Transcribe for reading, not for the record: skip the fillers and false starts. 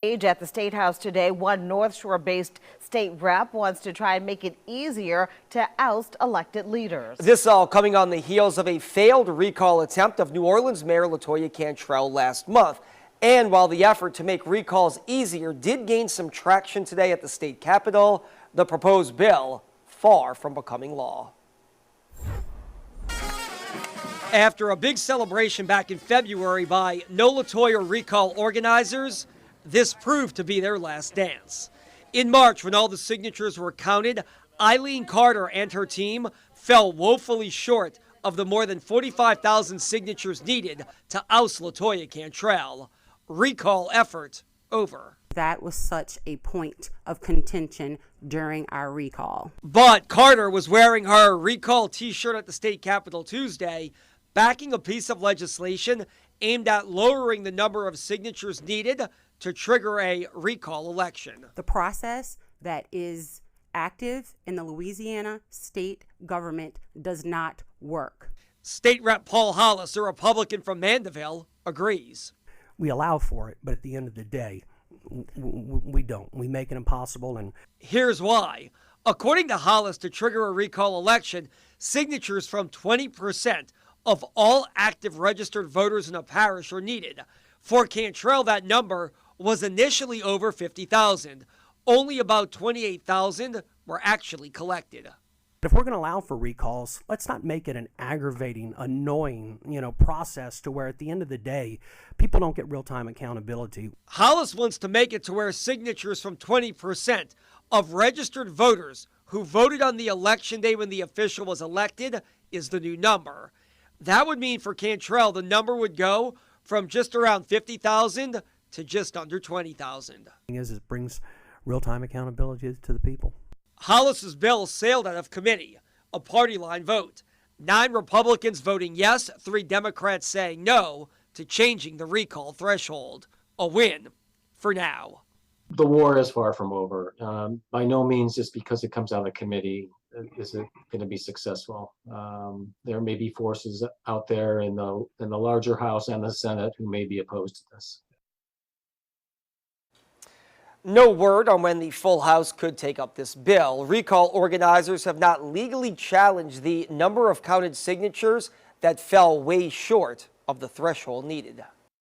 At the State House today, one North Shore-based state rep wants to try and make it easier to oust elected leaders. This all coming on the heels of a failed recall attempt of New Orleans Mayor LaToya Cantrell last month. And while the effort to make recalls easier did gain some traction today at the state capitol, the proposed bill far from becoming law. After a big celebration back in February by No LaToya recall organizers, this proved to be their last dance. In March, when all the signatures were counted, Eileen Carter and her team fell woefully short of the more than 45,000 signatures needed to oust LaToya Cantrell. Recall effort over. That was such a point of contention during our recall. But Carter was wearing her recall t-shirt at the state capitol Tuesday, backing a piece of legislation aimed at lowering the number of signatures needed to trigger a recall election. The process that is active in the Louisiana state government does not work. State Rep Paul Hollis, a Republican from Mandeville, agrees. We allow for it, but at the end of the day, we don't. We make it impossible. And here's why. According to Hollis, to trigger a recall election, signatures from 20% of all active registered voters in a parish are needed. For Cantrell, that number was initially over 50,000. Only about 28,000 were actually collected. If we're going to allow for recalls, let's not make it an aggravating, annoying, process to where at the end of the day, people don't get real-time accountability. Hollis wants to make it to where signatures from 20% of registered voters who voted on the election day when the official was elected is the new number. That would mean for Cantrell, the number would go from just around 50,000 to just under 20,000. It brings real-time accountability to the people. Hollis's bill sailed out of committee, a party line vote. 9 Republicans voting yes, 3 Democrats saying no to changing the recall threshold. A win for now. The war is far from over. By no means, just because it comes out of committee, is it going to be successful. There may be forces out there in the larger House and the Senate who may be opposed to this. No word on when the full House could take up this bill. Recall organizers have not legally challenged the number of counted signatures that fell way short of the threshold needed.